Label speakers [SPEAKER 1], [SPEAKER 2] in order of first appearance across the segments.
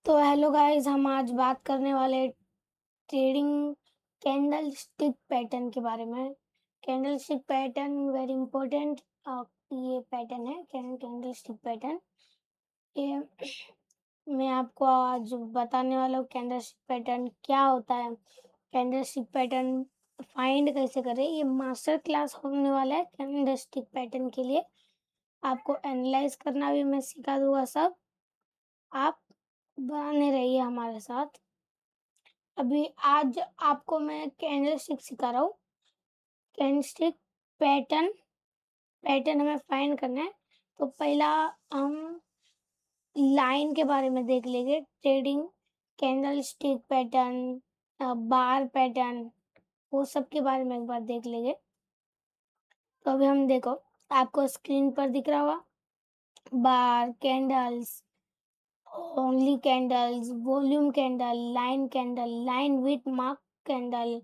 [SPEAKER 1] तो hello guys, हम आज बात करने वाले ट्रेडिंग कैंडल स्टिक पैटर्न के बारे में। Candle stick pattern very important. ये पैटर्न है कैंडल स्टिक पैटर्न। ये मैं आपको आज बताने वाला हूँ कैंडल स्टिक पैटर्न क्या होता है, कैंडल स्टिक पैटर्न फाइंड कैसे करें। ये मास्टर क्लास होने वाला है कैंडल स्टिक पैटर्न के लिए। आपको एनालाइज करना भी मैं सिखा दूंगा सब। आप बने रहिए हमारे साथ। अभी आज आपको मैं कैंडल स्टिक सिखा रहा हूँ। कैंडल स्टिक पैटर्न पैटर्न हमें फाइंड करना है। तो पहला हम लाइन के बारे में देख लेंगे। ट्रेडिंग कैंडल स्टिक पैटर्न, बार पैटर्न, वो सब के बारे में एक बार देख लेंगे। तो अभी हम देखो, आपको स्क्रीन पर दिख रहा होगा bar, candles, only candles, volume candle, line with mark candle,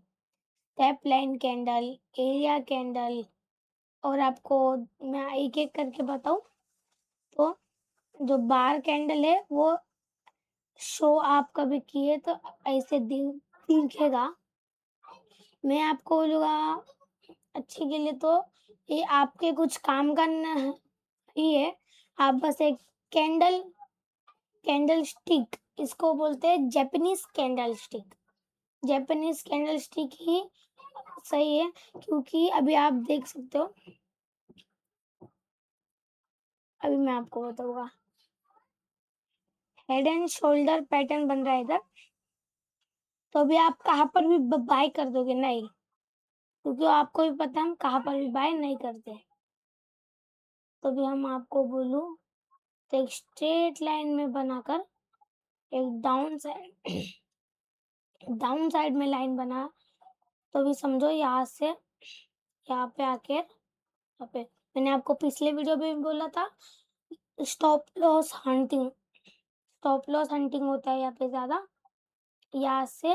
[SPEAKER 1] tap line candle, area candle. और आपको मैं एक एक करके बताऊं तो जो बार कैंडल है वो शो आप कभी किए तो ऐसे दिखेगा। मैं आपको बोलूँगा अच्छे के लिए तो ये आपके कुछ काम का नहीं है। आप बस एक कैंडल कैंडल स्टिक, इसको बोलते हैं Japanese candle stick. Japanese candle stick ही सही है, क्योंकि अभी आप देख सकते हो। अभी मैं आपको बताऊंगा, हेड एंड शोल्डर पैटर्न बन रहा है इधर। तो अभी आप कहाँ पर भी बाय कर दोगे नहीं, क्योंकि आपको भी पता है हम कहाँ पर भी बाय नहीं करते। तो अभी हम आपको बोलूँ तो एक स्ट्रेट लाइन में बनाकर एक डाउन साइड में लाइन बना। तो अभी समझो यहाँ से यहाँ पे आके यहाँ पे मैंने आपको पिछले वीडियो में भी बोला था स्टॉप लॉस हंटिंग होता है यहाँ पे ज्यादा। यहाँ से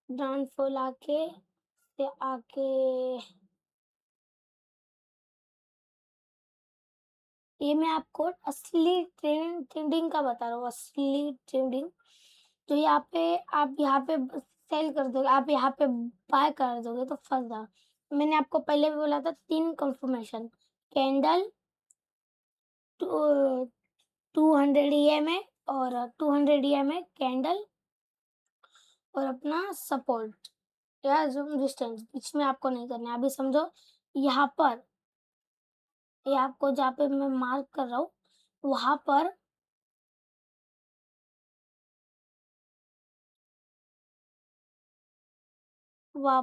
[SPEAKER 1] डाउनफॉल आके से आके ये मैं आपको असली ट्रेडिंग का बता रहा हूँ, असली ट्रेडिंग। तो यहाँ पे आप यहाँ पे सेल कर दोगे, आप यहाँ पे बाय कर दोगे तो फंस जाओ। मैंने आपको पहले भी बोला था 3 कंफर्मेशन, कैंडल 200 EMA और 200 EMA कैंडल और अपना सपोर्ट या रेजिस्टेंस बीच में आपको नहीं करना है। अभी समझो यहाँ पर, ये आपको जहाँ पे मैं मार्क कर रहा हूँ वहां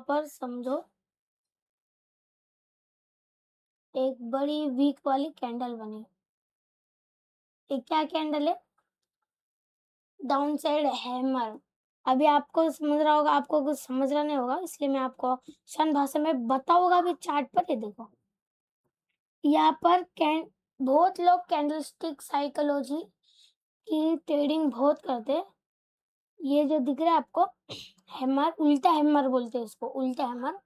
[SPEAKER 1] पर समझो एक बड़ी वीक वाली कैंडल बनी। ये क्या कैंडल है? Down side hammer. अभी आपको समझ रहा होगा, आपको कुछ समझ रहा नहीं होगा, इसलिए मैं आपको शांत भाषा में बताऊंगा भी। चार्ट पर ये देखो, यहाँ पर बहुत लोग कैंडलस्टिक साइकोलॉजी की ट्रेडिंग बहुत करते हैं। ये जो दिख रहा है आपको हैमर, उल्टा हैमर बोलते हैं इसको, उल्टा हैमर।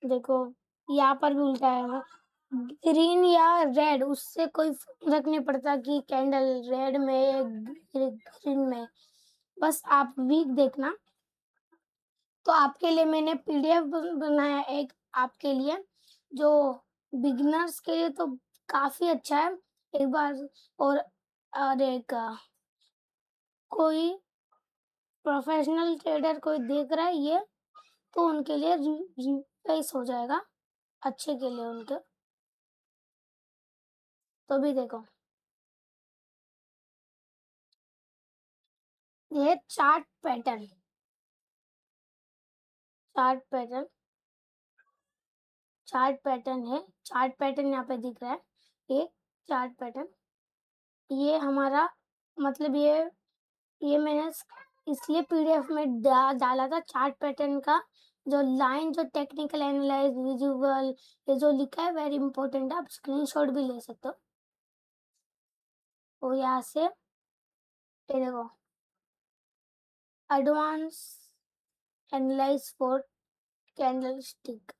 [SPEAKER 1] देखो यहाँ पर भी उल्टा हैमर, ग्रीन या रेड उससे कोई फर्क नहीं पड़ता कि कैंडल रेड में ग्रीन में, बस आप वीक देखना। तो आपके लिए मैंने पीडीएफ बनाया एक आपके लिए, जो बिगिनर्स के लिए तो काफी अच्छा है। एक बार और एक कोई प्रोफेशनल ट्रेडर कोई देख रहा है ये, तो उनके लिए रिवाइज हो जाएगा, अच्छे के लिए उनके। तो भी देखो, ये चार्ट पैटर्न चार्ट पैटर्न है। चार्ट पैटर्न यहाँ पे दिख रहा है, ये चार्ट पैटर्न। ये हमारा मतलब ये मैंने इसलिए पीडीएफ में डाला था चार्ट पैटर्न का। जो लाइन, जो टेक्निकल एनालाइज, विजुअल, ये जो लिखा है वेरी इंपॉर्टेंट है, आप स्क्रीनशॉट भी ले सकते हो। और यहाँ से ये देखो, advance analyse for candle stick.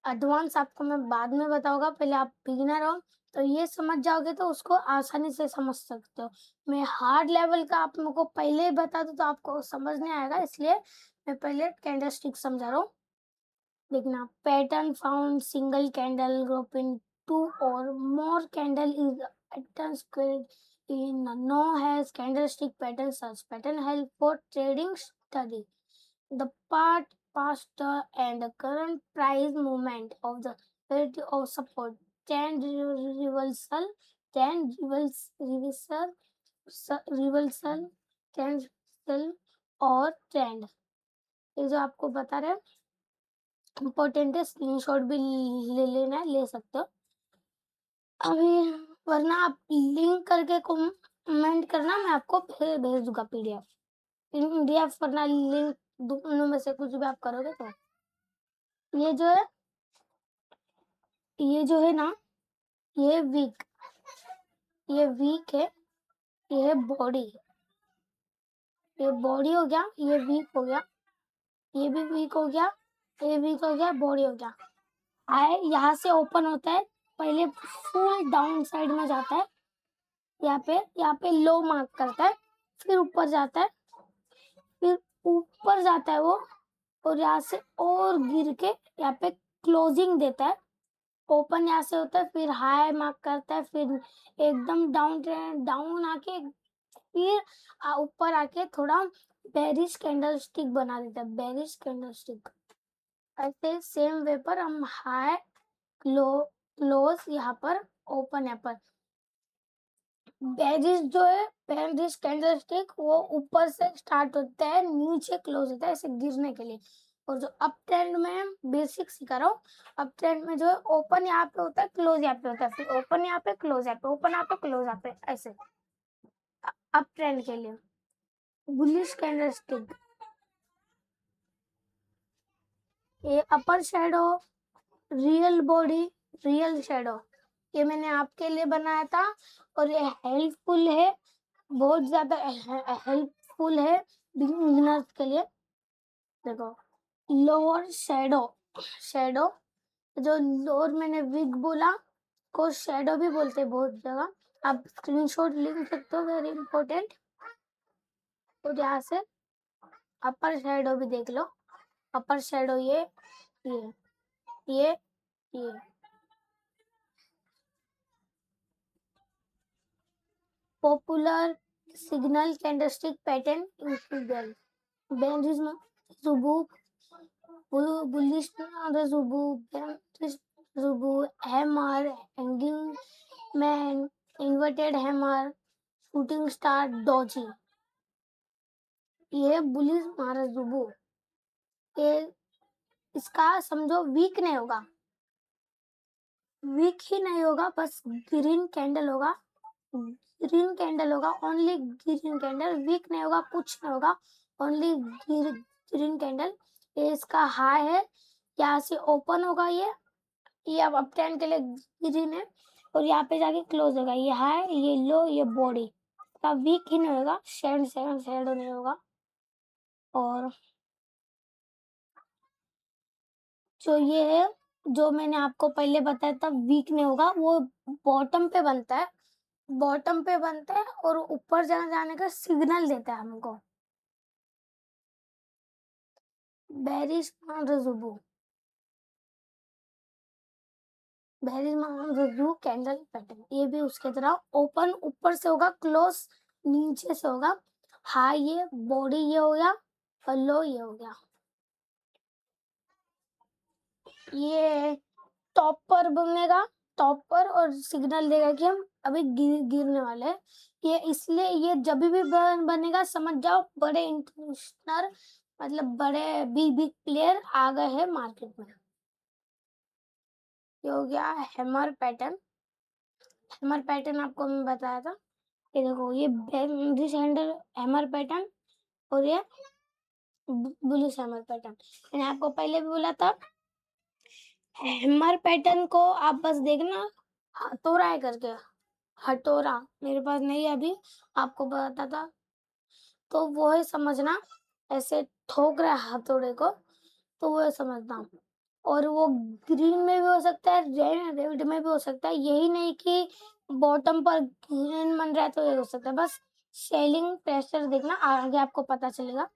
[SPEAKER 1] Advance आपको मैं बाद में बताऊंगा, पहले आप बिगिनर हो तो ये समझ जाओगे तो उसको आसानी से समझ सकते हो। मैं हार्ड लेवल का आप लोगों को पहले ही बता दूँ तो आपको समझ नहीं आएगा, इसलिए मैं पहले कैंडलस्टिक समझा रहा हूँ। देखना, pattern found single candle group in 2 or more candle is pattern square in no has candlestick pattern. Such pattern help for trading study the past and current price movement of the relative of support, trend reversal, trend reversal, reversal, trend reversal और trend. ये जो आपको बता रहे हैं important है, screenshot भी ले लेना है, ले सकते हो अभी, वरना आप लिंक करके कमेंट करना, मैं आपको फिर भेज दूंगा पीडीएफ वरना लिंक दोनों में से कुछ भी आप करोगे तो। ये जो है ना, ये वीक है, ये है बॉडी, ये बॉडी हो गया, ये वीक हो गया, ये भी वीक हो गया, ये वीक हो गया, बॉडी हो गया। हाई यहाँ से ओपन होता है, पहले फुल डाउन साइड में जाता है, यहाँ पे लो मार्क करता है, फिर ऊपर जाता है, फिर ऊपर जाता है वो, और यहाँ से और गिर के यहाँ पे क्लोजिंग देता है। ओपन यहाँ से होता है, फिर हाई मार्क करता है, फिर एकदम डाउन आके फिर ऊपर आके थोड़ा बेरिश कैंडल स्टिक बना देता है, बेरिश कैंडल स्टिक। ऐसे सेम वे पर हम हाई क्लोज यहाँ पर, ओपन यहाँ पर। बेरिश जो है, बेरिश कैंडल स्टिक वो ऊपर से स्टार्ट होता है, नीचे क्लोज होता है ऐसे गिरने के लिए। और जो अप ट्रेंड में बेसिक सिखा रहा हूँ, अप ट्रेंड में जो है ओपन यहाँ पे होता है, क्लोज यहाँ पे होता है, फिर ओपन यहाँ पे, क्लोज यहाँ पे, ओपन यहाँ पे, क्लोज यहाँ पे, ऐसे अप ट्रेंड के लिए। बुलिश कैंडल स्टिक, ये upper shadow, real body, real shadow, ये मैंने आपके लिए बनाया था और ये हेल्पफुल है, बहुत ज्यादा हेल्पफुल है बिगिनर्स के लिए। देखो, लोअर शेडो जो लोअर मैंने विग बोला को शेडो भी बोलते हैं बहुत जगह, आप स्क्रीनशॉट लिख सकते हो, वेरी इंपॉर्टेंट। और यहाँ से अपर शेडो भी देख लो, अपर शेडो ये ये popular signal candlestick pattern include बेंजिस जुबू bullish Zubu, hammer, hanging man, inverted hammer, shooting star, doji। ये बुलिश मारा जुबू, ये इसका समझो वीक नहीं होगा, वीक ही नहीं होगा, बस ग्रीन कैंडल होगा, ग्रीन कैंडल होगा, ओनली ग्रीन कैंडल, वीक नहीं होगा, कुछ नहीं होगा, ओनली ग्रीन कैंडल। ये इसका हाई है, यहाँ से ओपन होगा, ये अब अप ट्रेंड के लिए ग्रीन है, और यहाँ पे जाके क्लोज होगा, ये हाई, ये लो, ये बॉडी का वीक ही नहीं होगा, शेडो नहीं होगा। और जो ये है, जो मैंने आपको पहले बताया था वीक नहीं होगा, वो बॉटम पे बनता है, बॉटम पे बनता है और ऊपर जाने का सिग्नल देता है हमको। बेरिश जुबू, कैंडल पैटर्न, ये भी उसके तरह ओपन ऊपर से होगा, क्लोज नीचे से होगा, हाई ये, बॉडी ये हो गया, और लो ये हो गया। ये टॉप पर बनेगा, टॉप पर, और सिग्नल देगा कि हम अभी गिरने वाले हैं। ये इसलिए ये जब भी बनेगा समझ जाओ बड़े इंटरनेशनल, मतलब बड़े बिग प्लेयर आ गए हैं मार्केट में। ये हो गया हैमर पैटर्न, हैमर पैटर्न आपको मैं बताया था, ये देखो, ये बेरिश हैमर पैटर्न और ये बुलिश हैमर पैटर्न। मैंने आपको पहले भी बोला था, हैमर पैटर्न को आप बस देखना हथौड़ा है करके, हथौड़ा मेरे पास नहीं है अभी, आपको बताता था तो वो है समझना, ऐसे ठोक रहा है हथौड़े को, तो वो है समझना। और वो ग्रीन में भी हो सकता है, रेड में भी हो सकता है। यही नहीं कि बॉटम पर ग्रीन बन रहा है तो ये हो सकता है। बस शेलिंग प्रेशर देखना, आगे आपको पता चलेगा।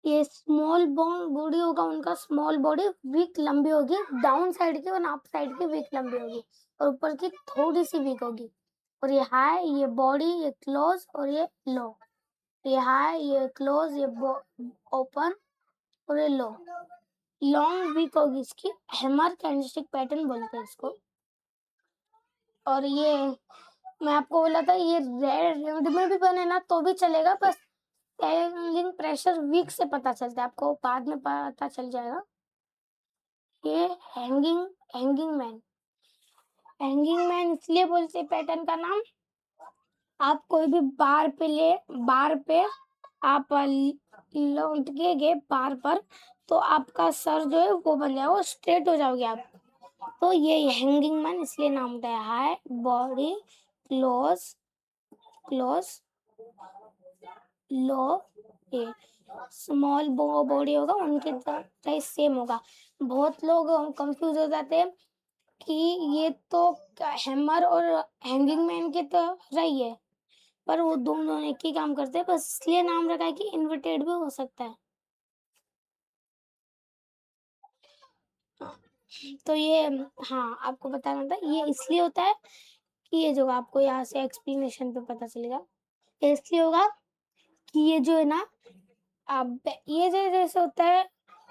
[SPEAKER 1] ये स्मॉल बॉडी होगा उनका, स्मॉल बॉडी, वीक लंबी होगी डाउन साइड की और अप साइड की वीक लंबी होगी और ऊपर की थोड़ी सी वीक होगी। और ये हाई, ये बॉडी, ये क्लोज और ये लो। ये हाई, ये क्लोज, ये ओपन और ये लो। लॉन्ग वीक होगी इसकी, हैमर कैंडलस्टिक पैटर्न बोलते हैं इसको। और ये मैं आपको बोला था ये रेड में भी बने ना तो भी चलेगा, बस शेलिंग प्रेशर वीक से पता चलता है, आपको बाद में पता चल जाएगा। ये हैंगिंग मैन, हैंगिंग मैन इसलिए बोलते हैं पैटर्न का नाम, आप कोई भी बार पे आप लौटके बार पर तो आपका सर जो है वो बन जाएगा, वो स्ट्रेट हो जाओगे आप। तो ये हैंगिंग मैन इसलिए नाम होता है। High body, close close, low, ये स्मॉल बॉडी होगा उनके तरह सेम होगा। बहुत लोग कंफ्यूज हो जाते हैं कि ये तो हैमर और हैंगिंग मैन की तरह ही है, पर वो दोनों एक ही काम करते हैं, बस इसलिए नाम रखा है कि इन्वर्टेड भी हो सकता है। तो ये हाँ आपको बताना था, ये इसलिए होता है कि ये जो आपको यहाँ से एक्सप्लेनेशन पे पता चलेगा, ये इसलिए होगा कि ये जो है ना, अब ये जैसे होता है,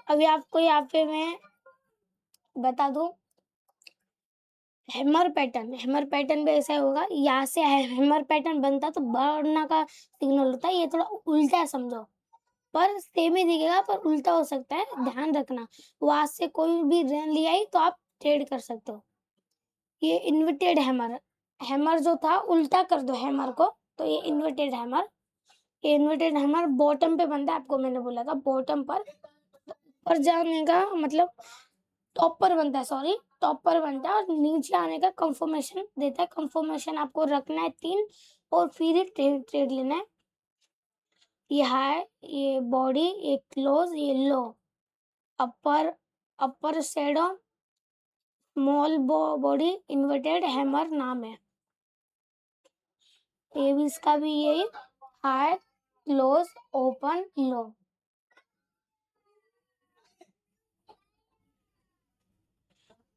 [SPEAKER 1] अभी आपको यहाँ पे मैं बता दूं, हैमर पैटर्न भी ऐसा होगा, यहाँ से हैमर पैटर्न बनता तो बढ़ना का सिग्नल होता है, ये थोड़ा उल्टा है समझो, पर सेम ही दिखेगा पर उल्टा हो सकता है, ध्यान रखना। वहां से कोई भी रेन ले आई तो आप ट्रेड कर सकते हो। ये इन्वर्टेड हैमर, हैमर जो था उल्टा कर दो हैमर को, तो ये इन्वर्टेड हैमर, ये इन्वर्टेड हैमर बॉटम पे बनता है, आपको मैंने बोला था बॉटम पर जाने का मतलब टॉप पर बनता है, सॉरी टॉप पर बनता है और नीचे आने का कंफर्मेशन देता है। कंफर्मेशन आपको रखना है 3 और फिर ही ट्रेड लेना है। ये हाई, ये बॉडी, ये क्लोज, ये low, upper shadow, small body, inverted hammer नाम है। ये भी इसका भी यही, हाई क्लोज ओपन लो।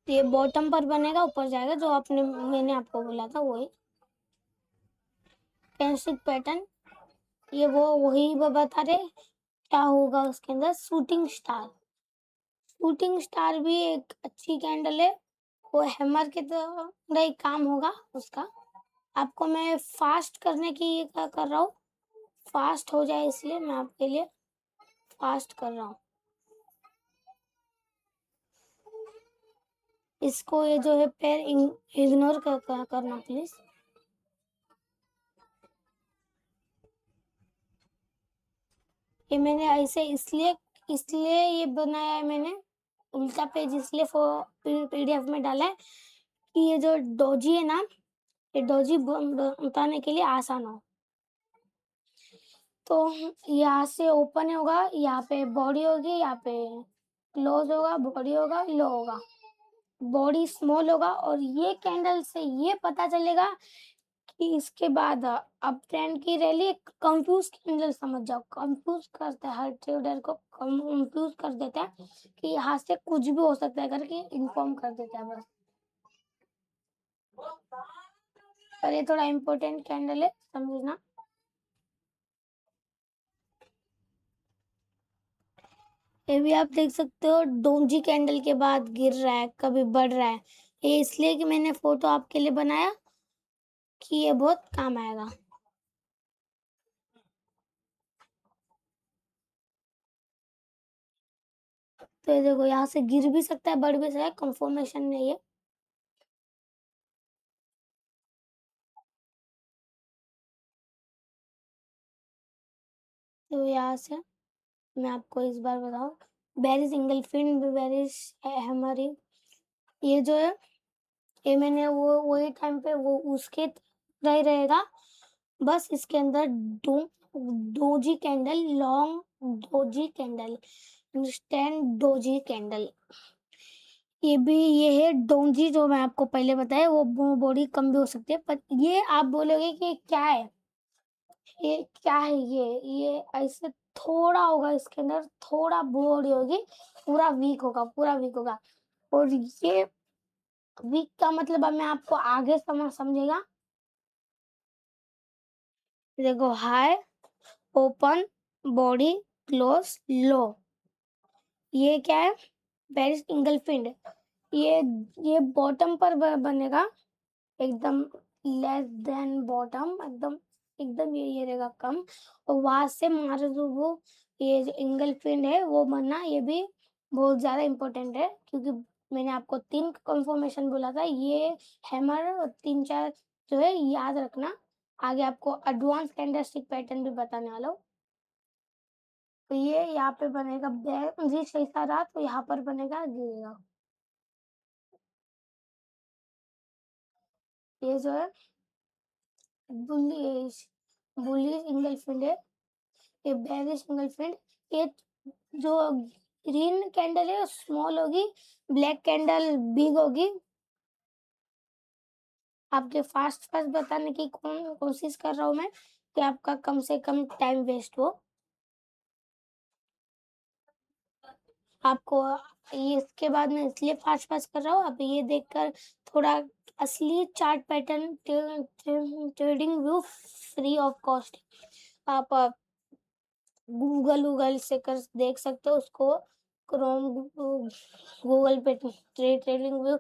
[SPEAKER 1] ये बॉटम पर बनेगा, ऊपर जाएगा, जो मैंने आपको बोला था वही कैंडलस्टिक पैटर्न। ये वही बता रहे क्या होगा उसके अंदर। शूटिंग स्टार भी एक अच्छी कैंडल है, वो हैमर के तरह ही काम होगा उसका। आपको मैं फास्ट करने की ये कर रहा हूँ, फास्ट हो जाए इसलिए मैं आपके लिए फास्ट कर रहा हूँ। इसको ये जो है पैर इग्नोर करना प्लीज। ये मैंने ऐसे इसलिए ये बनाया है मैंने, उल्टा पेज इसलिए पीडीएफ में डाला है कि ये जो डोजी है ना, ये डोजी उतारने के लिए आसान हो। तो यहाँ से ओपन होगा, यहाँ पे बॉडी होगी, यहाँ पे क्लोज होगा, बॉडी होगा, लो होगा, बॉडी स्मॉल होगा। और ये कैंडल से ये पता चलेगा कि इसके बाद अब ट्रेंड की रैली कंफ्यूज कैंडल समझ जाओ, कंफ्यूज करता है हर ट्रेडर को, कंफ्यूज कर देता है कि यहाँ से कुछ भी हो सकता है करके इन्फॉर्म कर देता है बस। पर ये थोड़ा इम्पोर्टेंट कैंडल है, समझना। ये भी आप देख सकते हो, डोंजी कैंडल के बाद गिर रहा है, कभी बढ़ रहा है। ये इसलिए कि मैंने फोटो आपके लिए बनाया कि ये बहुत काम आएगा। तो ये देखो, यहाँ से गिर भी सकता है, बढ़ भी सकता है, कंफर्मेशन नहीं है। तो यहाँ से मैं आपको इस बार बताऊं, बेरी सिंगल फिन, बेरी हमारी ये जो है, ये मैंने वो वही टाइम पे वो उसके रह रहेगा, बस इसके अंदर doji candle, long doji candle, understand doji candle. ये है डोंजी, जो मैं आपको पहले बताया, वो बॉडी कम भी हो सकती है, पर ये आप बोलोगे कि क्या है? ये क्या है ये ऐसे थोड़ा होगा इसके अंदर, थोड़ा बॉडी होगी, पूरा वीक होगा, पूरा वीक होगा। और ये वीक का मतलब अब मैं आपको आगे समझेगा। देखो, high, open, body, close, low, ये क्या है? Very single find. ये ये बॉटम पर बनेगा, एकदम लेस देन बॉटम, एकदम एकदम ये रहेगा कम। और वहां से मारो जो वो, ये जो एंगल फिंड है वो बनना, ये भी बहुत ज्यादा इम्पोर्टेंट है, क्योंकि मैंने आपको 3 कंफर्मेशन बोला था, ये हैमर और 3-4 जो है याद रखना। आगे आपको एडवांस कैंडलस्टिक पैटर्न भी बताने वाला हूँ। तो ये यहाँ पे बनेगा जी ऐसा रहा, तो यहाँ पर बनेगा गिरेगा। ये जो है बुलिश बुलिश एंगल फिंड है, ये बेरिश सिंगल फिंड। ये जो ग्रीन कैंडल है स्मॉल होगी, ब्लैक कैंडल बिग होगी। आपके फास्ट फास्ट बताने की कोशिश कर रहा हूँ मैं, कि आपका कम से कम टाइम वेस्ट हो। आपको ये इसके बाद मैं इसलिए फास्ट फास्ट कर रहा हूँ, आप ये देखकर थोड़ा असली chart pattern trading view free of cost आप गूगल से कर देख सकते हो उसको। क्रोम गूगल पे ट्रेडिंग व्यू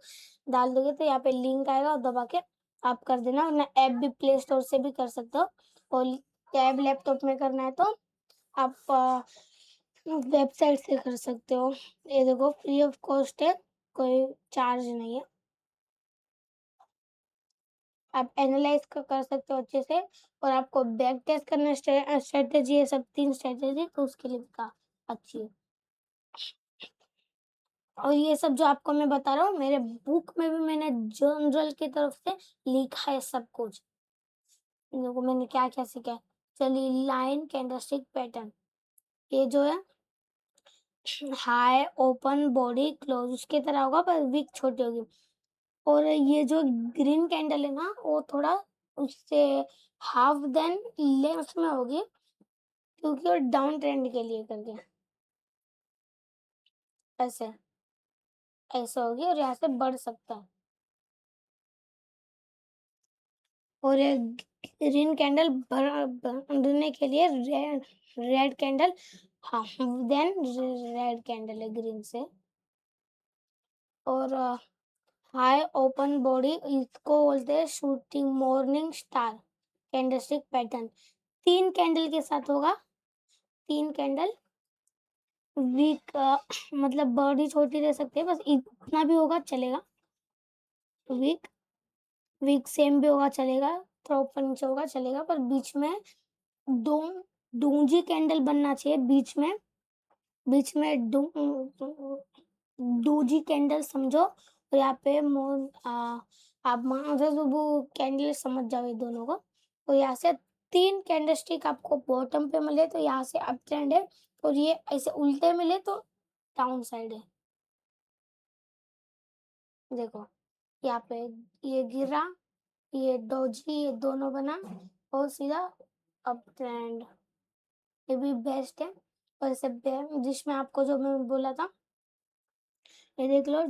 [SPEAKER 1] डाल दोगे तो यहाँ पे लिंक आएगा, और दबा के आप कर देना, वरना ऐप भी प्ले स्टोर से भी कर सकते हो। और टैब लैपटॉप में करना है तो आप वेबसाइट से कर सकते हो। ये देखो, फ्री ऑफ कॉस्ट है, कोई चार्ज नहीं है। आप एनालाइज कर सकते हो अच्छे से। और आपको बैक टेस्ट करना स्ट्रेटेजी है, सब 3 स्ट्रेटेजी, तो उसके लिए भी अच्छी है। और ये सब जो आपको मैं बता रहा हूँ, मेरे बुक में भी मैंने जनरल की तरफ से लिखा है सब कुछ। देखो मैंने क्या क्या सीखा है। चलिए, लाइन कैंडलस्टिक पैटर्न, ये जो है हाई, ओपन, बॉडी, क्लोज उसके तरह होगा, पर विक छोटी होगी। और ये जो ग्रीन कैंडल है ना, वो थोड़ा उससे हाफ देन लेंथ में होगी, क्योंकि वो डाउन ट्रेंड के लिए करके ऐसे ऐसे होगी, और यहाँ से बढ़ सकता है। और ये ग्रीन कैंडल बढ़ने के लिए रेड रेड कैंडल, हाँ, देन रेड कैंडल है ग्रीन से। और हाई ओपन बॉडी, इसको बोलते हैं shooting morning star candlestick pattern. 3 candle के साथ होगा, 3 कैंडल वीक, मतलब बॉडी छोटी रह सकती है, बस इतना भी होगा चलेगा। वीक वीक सेम भी होगा चलेगा, थोड़ा ऊपर नीचे होगा चलेगा, पर बीच में दो डूंजी कैंडल बनना चाहिए, बीच में डूजी कैंडल समझो। और यहाँ पे आप अगर वो कैंडल समझ जाओ ये दोनों को, तो यहाँ से 3 कैंडलस्टिक आपको बॉटम पे मिले तो यहाँ से अप ट्रेंड है, और ये ऐसे उल्टे मिले तो डाउन साइड है। देखो यहाँ पे ये गिरा, ये डोजी, ये दोनों बना, और सीधा अप ट्रेंड, ये भी बेस्ट है। और इसे जिसमें आपको जो मैं बोला था, ये देख लो,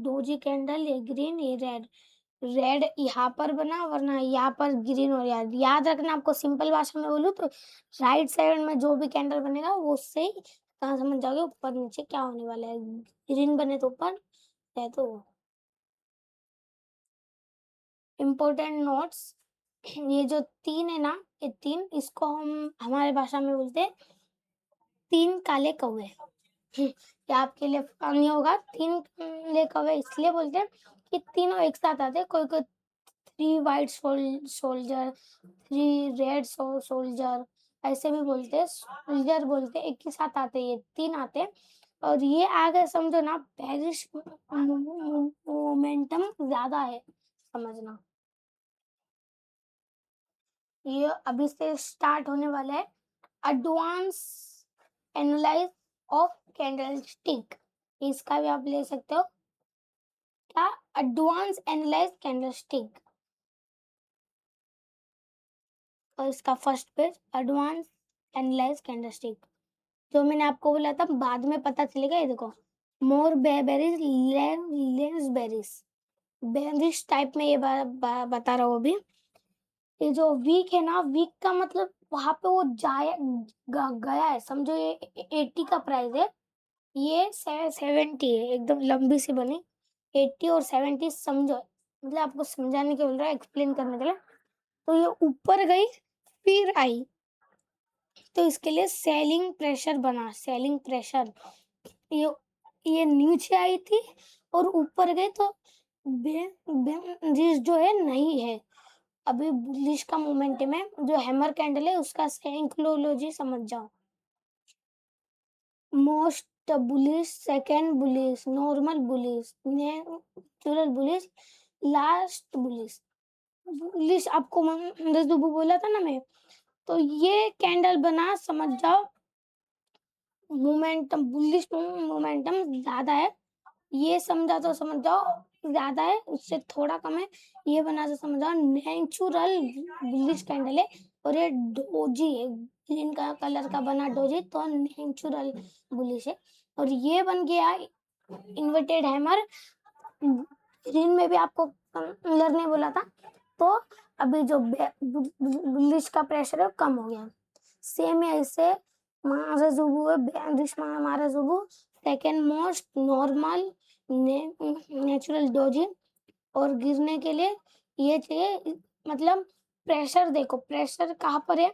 [SPEAKER 1] डोजी कैंडल, ये ग्रीन, ये रेड, रेड यहाँ पर बना, वरना यहाँ पर ग्रीन। और याद रखना, आपको सिंपल भाषा में बोलूँ तो राइट साइड में जो भी कैंडल बनेगा वो उससे ही कहाँ समझ जाओगे ऊपर नीचे क्या होने वाला है। ग्रीन बने तो ऊपर है तो इम्पोर्टेंट नोट्स। ये जो 3 है ना, ये 3, इसको हम हमारे भाषा में बोलते हैं 3 काले कौवे। ये आपके लिए फनी होगा, 3 काले कौवे इसलिए बोलते हैं कि तीनों एक साथ आते हैं। कोई कोई 3 वाइट सोल्जर, 3 रेड सोल्जर, ऐसे भी बोलते हैं, सोल्जर बोलते हैं, एक ही साथ आते हैं, ये 3 आते हैं। और ये आगे समझो ना, पेरिश मोमेंटम ज्यादा है, समझना। ये अभी से स्टार्ट होने वाला है, एडवांस एनालाइज ऑफ कैंडलस्टिक, इसका भी आप ले सकते हो। क्या? Advance analyse candlestick. और इसका first page advance analyse candlestick, जो मैंने आपको बोला था बाद में पता चलेगा। ये देखो, more bearish less bearish, bearish type में ये बता रहा हूँ अभी। ये जो वीक है ना, वीक का मतलब वहां पे वो गया है, समझो। ये 80 का प्राइस है, ये 70 है, एकदम लंबी सी बनी। 80 और 70 समझो, मतलब आपको समझाने के बोल रहा है, एक्सप्लेन करने के लिए। तो ये ऊपर गई फिर आई, तो इसके लिए सेलिंग प्रेशर बना, सेलिंग प्रेशर। ये ये नीचे आई थी और ऊपर गई, तो जो है नहीं है। अभी बुलिश का मोमेंटम है, जो हैमर कैंडल है उसका साइकोलॉजी समझ जाओ। Most bullish, second bullish, normal bullish, natural bullish, last bullish. Bullish आपको दुबू बोला था ना मैं, तो ये कैंडल बना, समझ जाओ मोमेंटम, बुलिश मोमेंटम ज्यादा है। ये समझा तो समझ जाओ ज्यादा है, उससे थोड़ा कम है। ये बना तो समझ जाओ नेचुरल बुलिश कैंडल है। और ये डोजी है, ग्रीन का कलर का बना डोजी, तो नेचुरल बुलिश है। और ये बन गया इन्वर्टेड हैमर, ग्रीन में भी आपको कलर नहीं बोला था। तो अभी जो बुलिश का प्रेशर है वो कम हो गया। सेम है इससे माराजुबू है, bearish marubozu second most normal natural doji. और गिरने के लिए ये चाहिए, मतलब प्रेशर देखो, प्रेशर कहाँ पर है,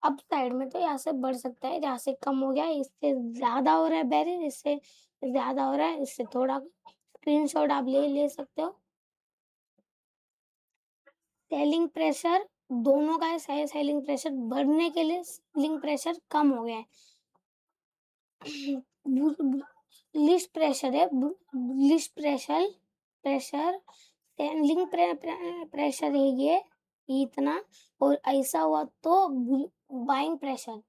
[SPEAKER 1] अप साइड में, तो यहाँ से बढ़ सकता है, यहाँ से कम हो गया, इससे ज्यादा हो रहा है बैरियर, इससे ज्यादा हो रहा है, इससे थोड़ा। स्क्रीनशॉट आप ले सकते हो। सेलिंग प्रेशर दोनों का है, सेलिंग प्रेशर बढ़ने के लिए सेलिंग प्रेशर कम हो गया है। लिस्ट प्रेशर है, list pressure, pressure selling pressure है ये इतना, और ऐसा हुआ तो बाइंग प्रेशर,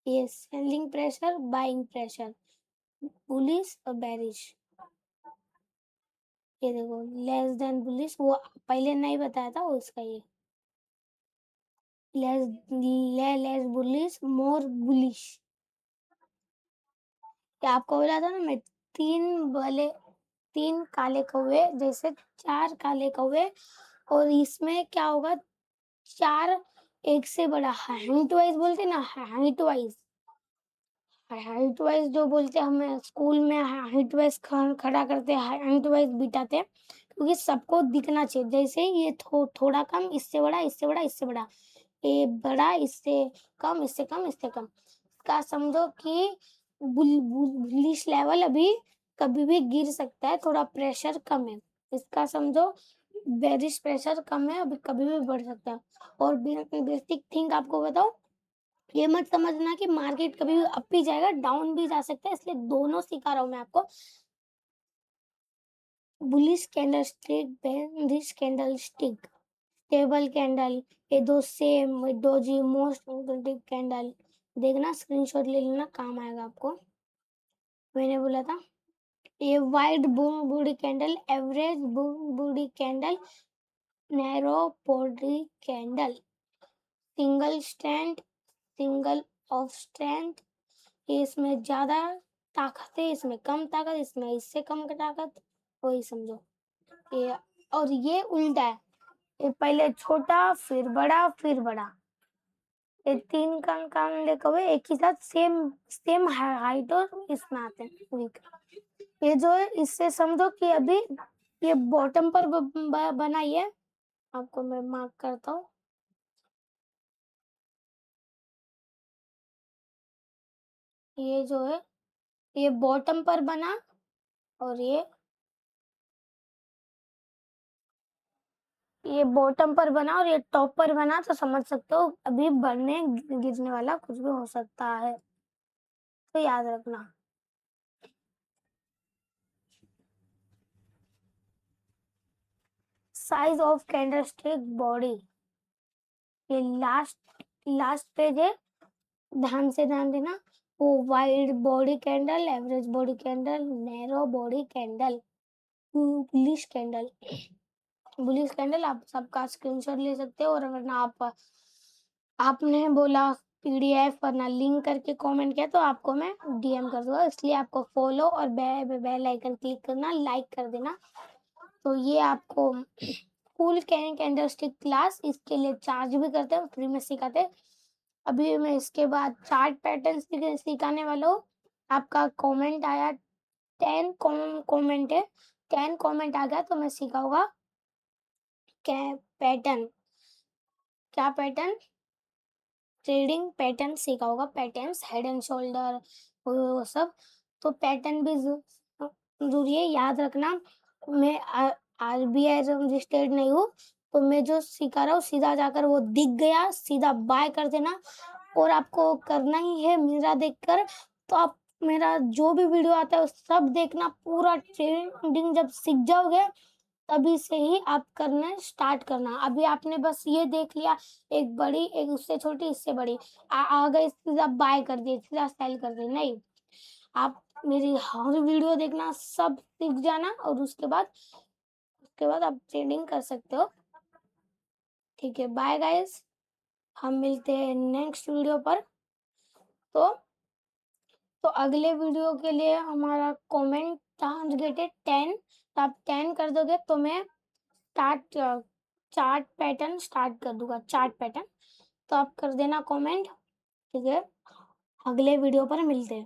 [SPEAKER 1] ये selling pressure, buying pressure, bullish और बेरिश। ये देखो लेस देन बुलिश, वो पहले नहीं बताया था उसका, ये लेस बुलिश, मोर बुलिश। ये आपको बोला था ना मैं, तीन काले कौवे जैसे चार काले कौवे, और इसमें क्या होगा, चार एक से बड़ा हाइट वाइज बोलते ना, हाइट वाइज, हाइट वाइज जो बोलते हैं हमें स्कूल में, हाइट वाइज खड़ा करते हैं, हाइट वाइज बिठाते हैं, क्योंकि सबको दिखना चाहिए। जैसे ये थोड़ा कम, इससे बड़ा, इससे बड़ा, इससे बड़ा, ये बड़ा, इससे कम, इससे कम, इससे कम। का समझो कि बुलिश लेवल अभी कभी भी गिर सकता है, थोड़ा प्रेशर कम है। इसका समझो बेरिश प्रेशर कम है, अभी कभी भी बढ़ सकता है। और बेसिक थिंग आपको बताओ, ये मत समझना कि मार्केट कभी भी अप भी जाएगा, डाउन भी जा सकता है, इसलिए दोनों सिखा रहा हूँ मैं आपको। Bullish candle stick, bearish candle stick, stable candle, ये दो सेम डोजी मोस्ट कैंडल। देखना, स्क्रीनशॉट ले लेना, काम आएगा आपको। मैंने बोला था ये wide body candle, average body candle, narrow body candle, single stand, single of strength. ये इसमें ज्यादा ताकत है, इसमें कम ताकत, इसमें इससे कम ताकत, वही समझो। ये और ये उल्टा है, ये पहले छोटा फिर बड़ा फिर बड़ा। ये तीन कान लेकर हुए एक ही साथ सेम सेम हाइट और इसमें आते हैं वीक। ये जो है इससे समझो कि अभी ये बॉटम पर बनाई है, आपको मैं मार्क करता हूँ। ये जो है ये बॉटम पर बना, और ये बॉटम पर बना और ये टॉप पर बना, तो समझ सकते हो अभी बढ़ने गिरने वाला कुछ भी हो सकता है, तो याद रखना। साइज ऑफ कैंडलस्टिक बॉडी, ये लास्ट पेज है, ध्यान देना। वो wide body candle, average body candle, narrow body candle, bullish candle. Bullish candle आप सबका स्क्रीनशॉट ले सकते हो, और अगर ना आपने बोला पीडीएफ वरना लिंक करके कमेंट किया तो आपको मैं डीएम कर दूंगा, इसलिए आपको फॉलो और बेल आइकन क्लिक करना, लाइक कर देना। तो ये आपको फुल कैंडल स्टिक क्लास, इसके लिए चार्ज भी करते हैं, फ्री में सिखाते हैं। अभी मैं इसके बाद चार्ट पैटर्न सिखाने वाला हूँ। आपका कमेंट आया 10 कमेंट है, 10 कमेंट आ गया तो मैं सिखाऊंगा पैटर्न, क्या पैटर्न, ट्रेडिंग पैटर्न सीखा होगा, पैटर्न्स हेड एंड शोल्डर वो सब। तो पैटर्न भी जरूरी है, याद रखना। मैं आरबीआई रजिस्टर्ड नहीं हूँ, तो मैं जो सिखा रहा हूँ सीधा जाकर वो दिख गया सीधा बाय कर देना, और आपको करना ही है मेरा देखकर। तो आप मेरा जो भी वीडियो आता है वो सब देखना, पूरा ट्रेडिंग जब सीख जाओगे तभी से ही आप करना स्टार्ट करना। अभी आपने बस ये देख लिया, एक बड़ी, एक उससे छोटी, इससे बड़ी, आ गए सीधा बाय कर दिए, सीधा सेल कर दिए, नहीं। आप मेरी हर वीडियो देखना, सब सीख जाना, और उसके बाद आप ट्रेडिंग कर सकते हो। ठीक है, बाय गाइस, हम मिलते हैं नेक्स्ट वीडियो पर। तो तो अगले वीडियो के लिए हमारा कमेंट टारगेट है 10, तो आप 10 कर दोगे तो मैं चार्ट पैटर्न स्टार्ट कर दूंगा, चार्ट पैटर्न। तो आप कर देना कमेंट। ठीक है, अगले वीडियो पर मिलते हैं।